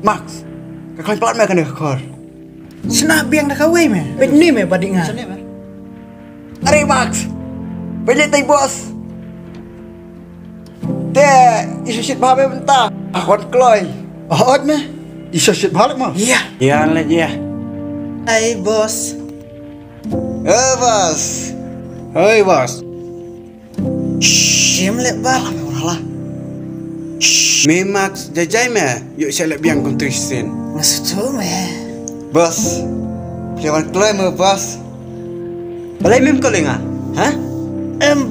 Max, kakak pelat meh kena kakor. Senap biang dah kawai meh. Bet ni meh badik ngah. Are Max, banyak tay bos. Teh, isu shit bahabe mentah. Akon kloy. Oh, meh. Isu shit balik mah. Iya. Ya lah ya. Hai bos. Bos. Hoi bos. Shym lek bal. Lah. Me Max jajai meh. Yuk saya lek biang kontrisen. Maksud tu meh. Bos. Jangan kloy meh bos. Balai mem kau lengah? Hah?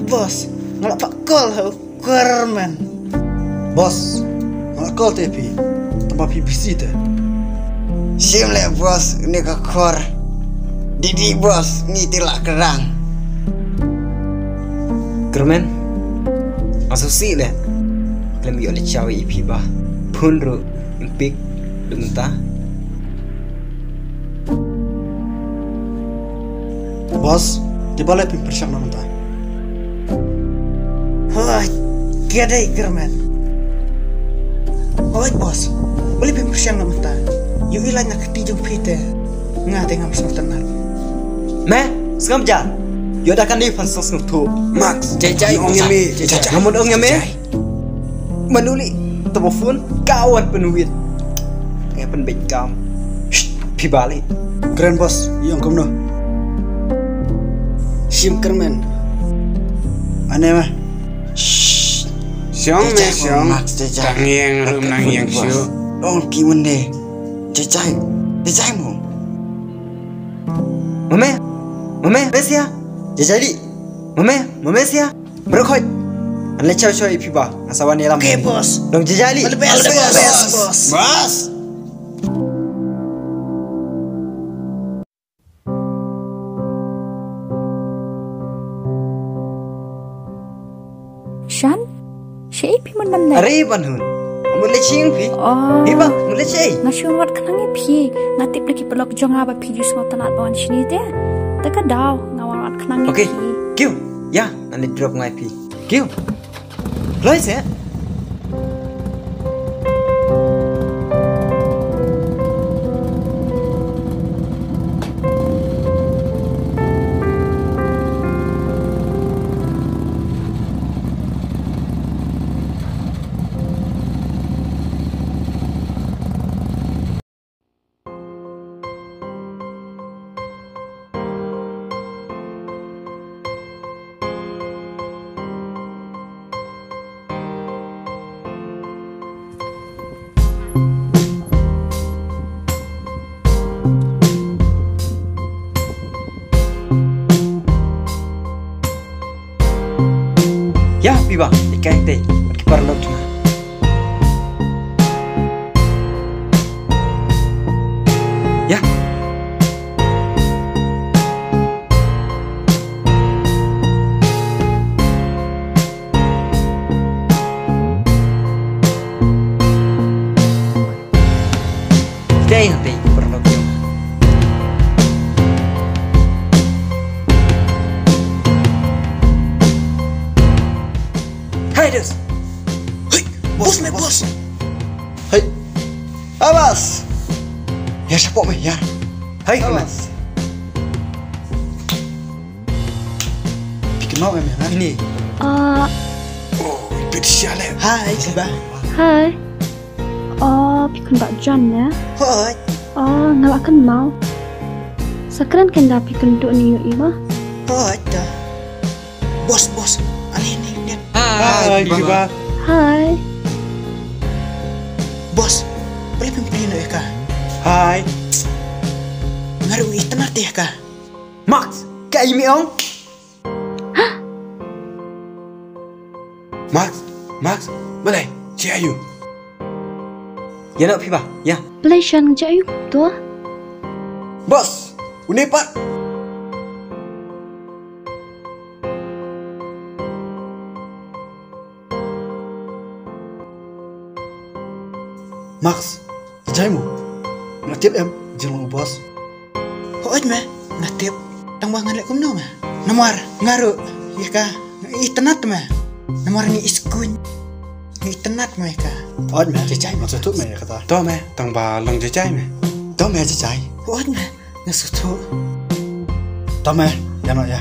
Bos. Ngalak pak kol hau. Kerman. Bos. Ngalak kol tepi. Tempat PBC teh. Shym lek bos. Ini kakor. Didi bos. Ni tilak kerang. Kerman. Masuk si leh. Klem yo le cawe ipi bah. Pun ru impik dumunta. Bos, di balai pimpersiap nama ta. Hoi, kedai kerman. Hoi bos, boleh pimpersiap nama ta. Yu ilanya ketijung pite. Ngah tengah bersama tenat. Meh, sekam jar. Yo dah kan di fansas ngutu. Max, jajai ong yami. Namun ong yami. Menuli telefon kawan penuit. Kayak penbek kam. Pi balik. Keren bos, yang kamu noh. Shym kerman. Aneh mah. Siang meh siang. Tangiang rum nangiang siu. Dong kimen deh. Jajai mu. Mame, besia. Jajai. Mame sia. Berkhoi. An le chow ipi ba. Asawan ni lam. Oke bos. Dong jajai. Bos. Bos. Shan, siapa yang mana? Are banhun. Mulai cing pi. Oh. Iba, mulai cing. Ngasih wat kenangi pi. Ngatip lagi pelok Jong I pi jus ngotan at bawan sini deh. Teka daw ngawal wat kenangi pi. Okay, kiu. Ya, nanti drop ngai pi. Kiu. Loy se. Ya, piba, ikan teh, kipar laut na. Ya. Ikan teh, kipar laut na. Hai des. Hei, bos meh bos. Hai. Awas. Ya siapa meh ya? Hai awas. Bikin mau meh ha? Ini. Oh, itu siapa? Hai, SngewBha. Hai. Oh, pikun bak John ya. Hoi. Oh, ngalak kan mau. Sekarang kena pikun duk ni iwa. Hoi dah. Bos. Aneh ni dia. Hai, SngewBha. Hai. Bos, boleh pimpin ya kah? Hai. Ngaruh itanat ya kah? Max, kayak ini ong. Max, boleh? Cik Ayu. Ya nak piba, ya. Belai Shan ngejak you tu. Bos, unipat. Max, jajaimu. Ngatip em, jangan bos. Hoi meh, ngatip. Tang bangan lek kumno meh. Nomor ngaruh ya kah? Itanat meh. Nomor ni iskun. Ni tenat mereka. Ot mẹ chơi chạy mà tôi thúc mẹ kata. Thoh mẹ, tang bà lòng chơi chơi mẹ. Đó mẹ chơi chạy. Buat meh, ngasutu. Đó mẹ, ya nói ya.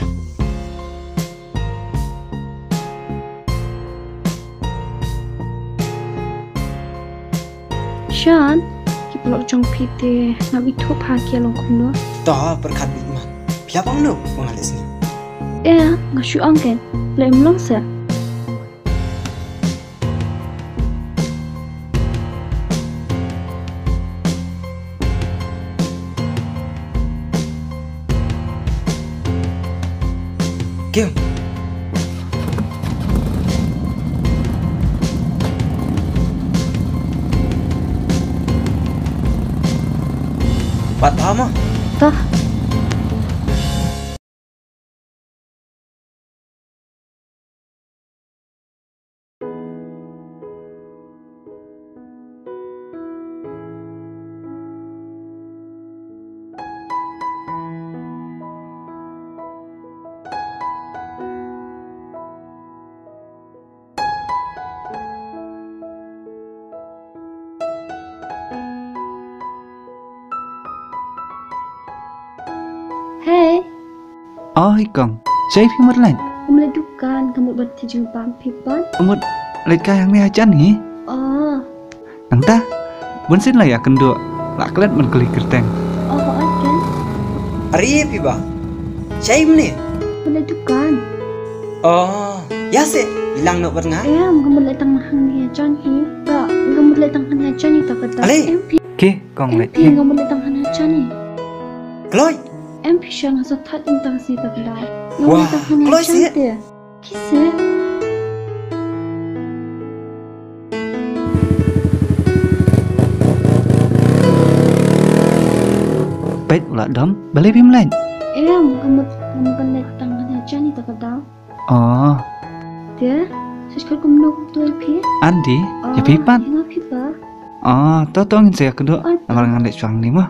Sean, kita pelok jong pite ngabi tu pakai long kuno. Đó berkat iman. Siapa nu mengalis ni? Ngasih angin, lem long se. Kêu. Bạn paham ah? Tah, hey, Ôi còn, saya pergi merlain. kamu ledukan kamu bertijung pampipan. Kamu lihat kaya yang ni aja nih. Oh, Nanta, bensin lah ya kendua. Lak kalian menkeli kerteng. kan? Ari piba. Shym ni. Ledukan. Oh, ya se. Hilang nak bernga. Kamu letang mahang ni aja ni. Tak, kamu letang ni aja ni tak kata. Ale. Oke, kong lihat. Kamu letang ni aja ni. Kloy. Siang asal tak intang si tak kata. Wah, kalau si- Kisah. Baik ulah dom, balik pergi merlain. Kamu kan letang ni aja ni tak kata. Oh, Dia, sesuatu kamu nak tu LP. Andi, ya pipan. Yang apa? Oh, tahu ingin saya kedua. Nama dengan dek cuang ni mah.